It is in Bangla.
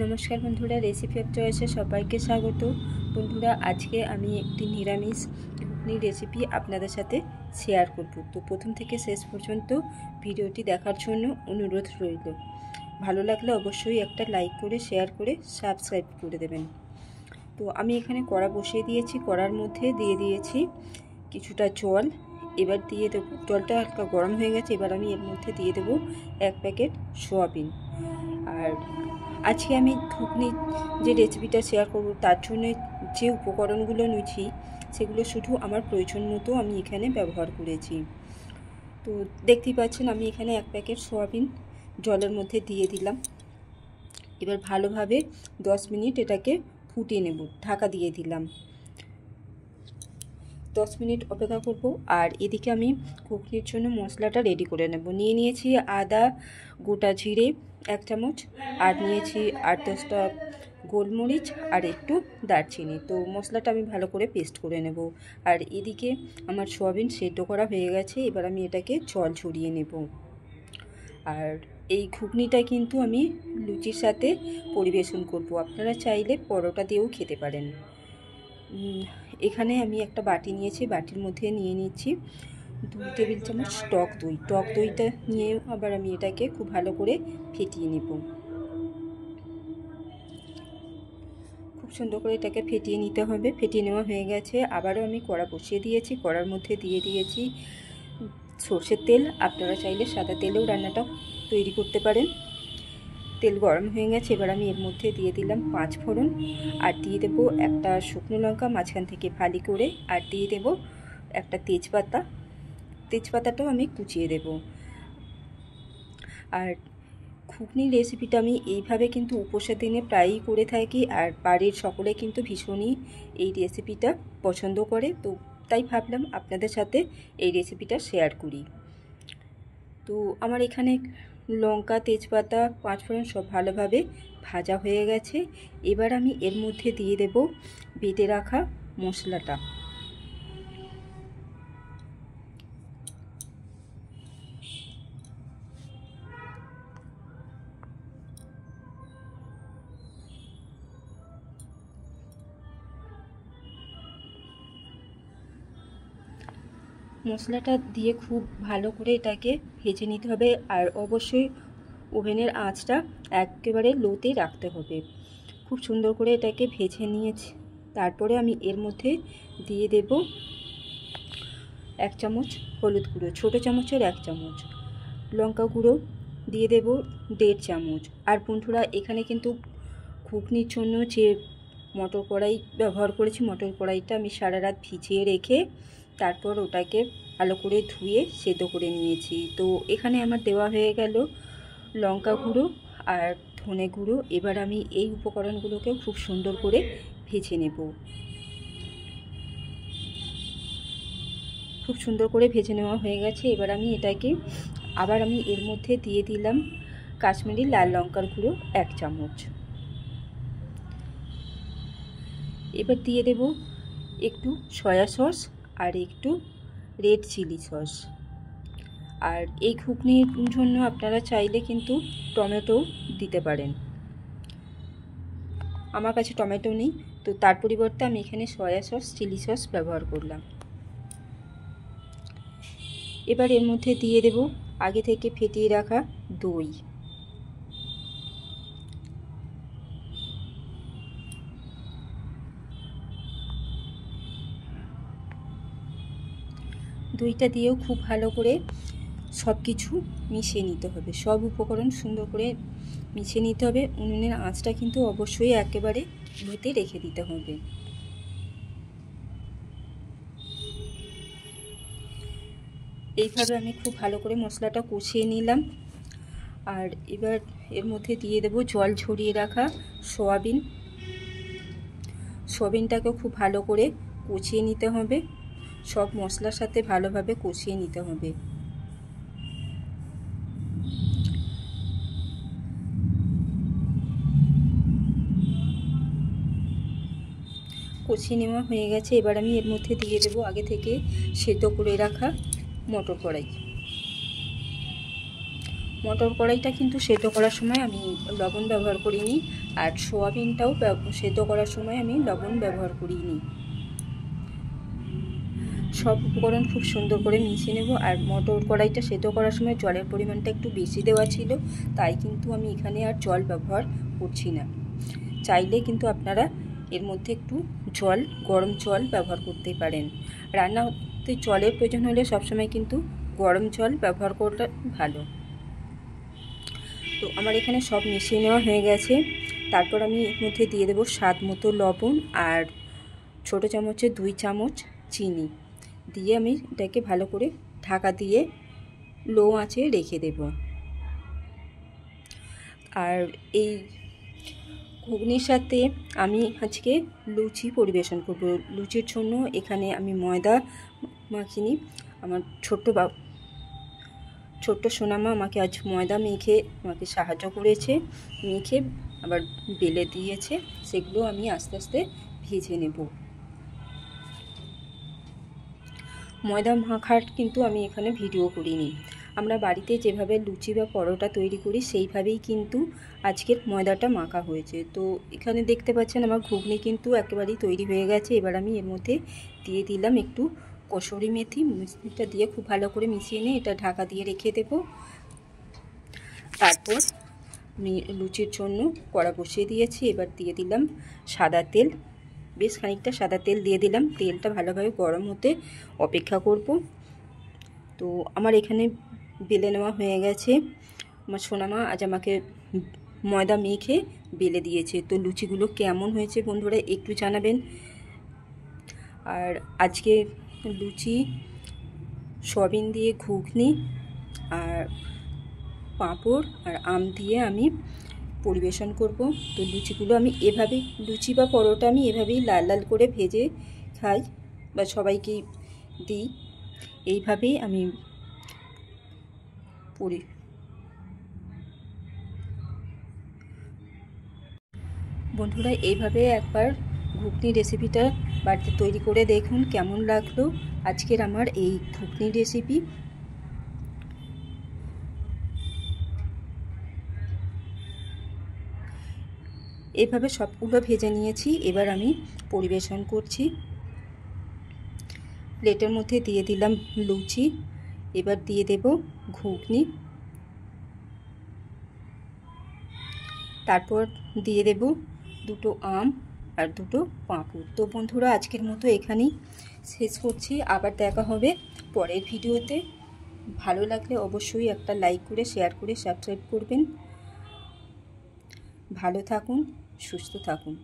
নমস্কার বন্ধুরা, রেসিপি অফ চয়েসে সবাইকে স্বাগত। বন্ধুরা, আজকে আমি একটি নিরামিষ ঘুগনির রেসিপি আপনাদের সাথে শেয়ার করব। তো প্রথম থেকে শেষ পর্যন্ত ভিডিওটি দেখার জন্য অনুরোধ রইল। ভালো লাগলে অবশ্যই একটা লাইক করে শেয়ার করে সাবস্ক্রাইব করে দেবেন। তো আমি এখানে কড়া বসিয়ে দিয়েছি, কড়ার মধ্যে দিয়ে দিয়েছি কিছুটা জল। এবার দিয়ে দেবো, জলটা হালকা গরম হয়ে গেছে, এবার আমি এর মধ্যে দিয়ে দেবো 1 প্যাকেট সয়াবিন। আর আজকে আমি ঘুগনির যে রেসিপিটা শেয়ার করব তার জন্য যে উপকরণগুলো নিয়েছি সেগুলো শুধু আমার প্রয়োজন মতো আমি এখানে ব্যবহার করেছি। তো দেখতেই পাচ্ছেন আমি এখানে 1 প্যাকেট সয়াবিন জলের মধ্যে দিয়ে দিলাম। এবার ভালোভাবে 10 মিনিট এটাকে ফুটিয়ে নেব, ঢাকা দিয়ে দিলাম। 10 মিনিট অপেক্ষা করব। আর এদিকে আমি ঘুগনির জন্য মশলাটা রেডি করে নেব। নিয়েছি আদা, গোটা জিরে 1 চামচ, আর নিয়েছি 8-10টা গোলমরিচ আর একটু দারচিনি। তো মশলাটা আমি ভালো করে পেস্ট করে নেব। আর এদিকে আমার সয়াবিন সেদ্ধ করা হয়ে গেছে, এবার আমি এটাকে জল ঝরিয়ে নেব। আর এই ঘুগনিটা কিন্তু আমি লুচির সাথে পরিবেশন করব, আপনারা চাইলে পরোটা দিয়েও খেতে পারেন। এখানে আমি একটা বাটি নিয়েছি, বাটির মধ্যে নিয়ে নিচ্ছি 2 টেবিল চামচ টক দই। টক দইটা নিয়ে আবার আমি এটাকে খুব ভালো করে ফেটিয়ে নেব। খুব সুন্দর করে এটাকে ফেটিয়ে নিতে হবে। ফেটিয়ে নেওয়া হয়ে গেছে। আবারও আমি কড়া বসিয়ে দিয়েছি, কড়ার মধ্যে দিয়ে দিয়েছি সরষের তেল। আপনারা চাইলে সাদা তেলেও রান্নাটা তৈরি করতে পারেন। তেল গরম হয়ে গেছে, এবার আমি এর মধ্যে দিয়ে দিলাম 5 ফোড়ন, আর দিয়ে দেবো একটা শুকনো লঙ্কা মাঝখান থেকে ফালি করে, আর দিয়ে দেবো একটা তেজপাতা। তেজপাতাটাও আমি কুচিয়ে দেব। আর ঘুগনির রেসিপিটা আমি এইভাবে কিন্তু উপোসের দিনে প্রায়ই করে থাকি, আর বাড়ির সকলে কিন্তু ভীষণই এই রেসিপিটা পছন্দ করে। তো তাই ভাবলাম আপনাদের সাথে এই রেসিপিটা শেয়ার করি। তো আমার এখানে লঙ্কা, তেজপাতা, 5 ফোড়ন সব ভালোভাবে ভাজা হয়ে গেছে। এবার আমি এর মধ্যে দিয়ে দেব বেটে রাখা মশলাটা। মশলাটা দিয়ে খুব ভালো করে এটাকে ভেজে নিতে হবে, আর অবশ্যই ওভেনের আঁচটা একেবারে লোতে রাখতে হবে। খুব সুন্দর করে এটাকে ভেজে নিয়েছি। তারপরে আমি এর মধ্যে দিয়ে দেব 1 চামচ হলুদ গুঁড়ো, ছোটো চামচের 1 চামচ, লঙ্কা গুঁড়ো দিয়ে দেব 1.5 চামচ। আর বন্ধুরা, এখানে কিন্তু ঘুগনির জন্য যে মটর কড়াই ব্যবহার করেছি, মটর কড়াইটা আমি সারা রাত ভিজিয়ে রেখে তারপর ওটাকে ভালো করে ধুয়ে সেদ্ধ করে নিয়েছি। তো এখানে আমার দেওয়া হয়ে গেল লঙ্কা গুঁড়ো আর ধনে গুঁড়ো। এবার আমি এই উপকরণগুলোকে খুব সুন্দর করে ভেজে নেব। খুব সুন্দর করে ভেজে নেওয়া হয়ে গেছে। এবার আমি এটাকে আবার আমি এর মধ্যে দিয়ে দিলাম কাশ্মীরি লাল লঙ্কার গুঁড়ো 1 চামচ। এবার দিয়ে দেব একটু সয়া সস আর একটু রেড চিলি সস। আর এই ঘুগনির জন্য আপনারা চাইলে কিন্তু টমেটো দিতে পারেন। আমার কাছে টমেটো নেই, তো তার পরিবর্তে আমি এখানে সয়া সস, চিলি সস ব্যবহার করলাম। এবার এর মধ্যে দিয়ে দেব আগে থেকে ফেটিয়ে রাখা দই। দইটা দিয়েও খুব ভালো করে সব কিছু মিশিয়ে নিতে হবে। সব উপকরণ সুন্দর করে মিশিয়ে নিতে হবে। উনুনের আঁচটা কিন্তু অবশ্যই একেবারে লোতে রেখে দিতে হবে। এইভাবে আমি খুব ভালো করে মশলাটা কষিয়ে নিলাম। আর এবার এর মধ্যে দিয়ে দেব জল ঝরিয়ে রাখা সয়াবিন। সয়াবিনটাকেও খুব ভালো করে কষিয়ে নিতে হবে, সব মশলার সাথে ভালোভাবে কষিয়ে নিতে হবে। কষিয়ে নেওয়া হয়ে গেছে। এবার আমি এর মধ্যে দিয়ে দেব আগে থেকে সেদ্ধ করে রাখা মটর কড়াই। মটর কড়াইটা কিন্তু সেদ্ধ করার সময় আমি লবণ ব্যবহার করিনি, আর সোয়াবিনটাও সেদ্ধ করার সময় আমি লবণ ব্যবহার করিনি। সব উপকরণ খুব সুন্দর করে মিশিয়ে নেব। আর মটর কড়াইটা সেদ্ধ করার সময় জলের পরিমাণটা একটু বেশি দেওয়া ছিল, তাই কিন্তু আমি এখানে আর জল ব্যবহার করছি না। চাইলে কিন্তু আপনারা এর মধ্যে একটু গরম জল ব্যবহার করতে পারেন। রান্নাতে জলের প্রয়োজন হলে সবসময় কিন্তু গরম জল ব্যবহার করাটা ভালো। তো আমার এখানে সব মিশিয়ে নেওয়া হয়ে গেছে। তারপর আমি এর মধ্যে দিয়ে দেবো স্বাদ মতো লবণ আর ছোটো চামচে 2 চামচ চিনি দিয়ে আমি এটাকে ভালো করে ঢাকা দিয়ে লো আঁচে রেখে দেব। আর এই ঘুগনির সাথে আমি আজকে লুচি পরিবেশন করব। লুচির জন্য এখানে আমি ময়দা মাখিনি। আমার ছোট্ট সোনামা আমাকে আজ ময়দা মেখে আমাকে সাহায্য করেছে, মেখে আবার বেলে দিয়েছে। সেগুলো আমি আস্তে আস্তে ভেজে নেব। ময়দা মাখার কিন্তু আমি এখানে ভিডিও করিনি। আমরা বাড়িতে যেভাবে লুচি বা পরোটা তৈরি করি সেইভাবেই কিন্তু আজকের ময়দাটা মাখা হয়েছে। তো এখানে দেখতে পাচ্ছেন আমার ঘুগনি কিন্তু একেবারেই তৈরি হয়ে গেছে। এবার আমি এর মধ্যে দিয়ে দিলাম একটু কসুরি মেথি। মিষ্টিটা দিয়ে খুব ভালো করে মিশিয়ে নিয়ে এটা ঢাকা দিয়ে রেখে দেব। তারপর আমি লুচির জন্য কড়া বসিয়ে দিয়েছি। এবার দিয়ে দিলাম সাদা তেল, বেশ খানিকটা সাদা তেল দিয়ে দিলাম। তেলটা ভালোভাবে গরম হতে অপেক্ষা করব। তো আমার এখানে বেলে নেওয়া হয়ে গেছে। আমার সোনামা আজ আমাকে ময়দা মেখে বেলে দিয়েছে। তো লুচিগুলো কেমন হয়েছে বন্ধুরা একটু জানাবেন। আর আজকে লুচি, সয়াবিন দিয়ে ঘুগনি আর পাঁপড় আর আম দিয়ে আমি পরিবেশন করব। তো লুচিগুলো আমি এভাবেই, লুচি বা পরোটা আমি এভাবেই লাল লাল করে ভেজে খাই বা সবাইকে দিই। এইভাবেই আমি বন্ধুরা এইভাবে একবার ঘুগনি রেসিপিটা বাড়িতে তৈরি করে দেখুন কেমন লাগলো আজকের আমার এই ঘুগনি রেসিপি। এভাবে সবগুলো ভেজে নিয়েছি। এবার আমি পরিবেশন করছি। প্লেটের মধ্যে দিয়ে দিলাম লুচি, এবার দিয়ে দেব ঘুগনি, তারপর দিয়ে দেব 2টো আম আর 2টো পাঁপড়। তো বন্ধুরা আজকের মতো এখানেই শেষ করছি। আবার দেখা হবে পরের ভিডিওতে। ভালো লাগলে অবশ্যই একটা লাইক করে, শেয়ার করে, সাবস্ক্রাইব করবেন। ভালো থাকুন, সুস্থ থাকুন।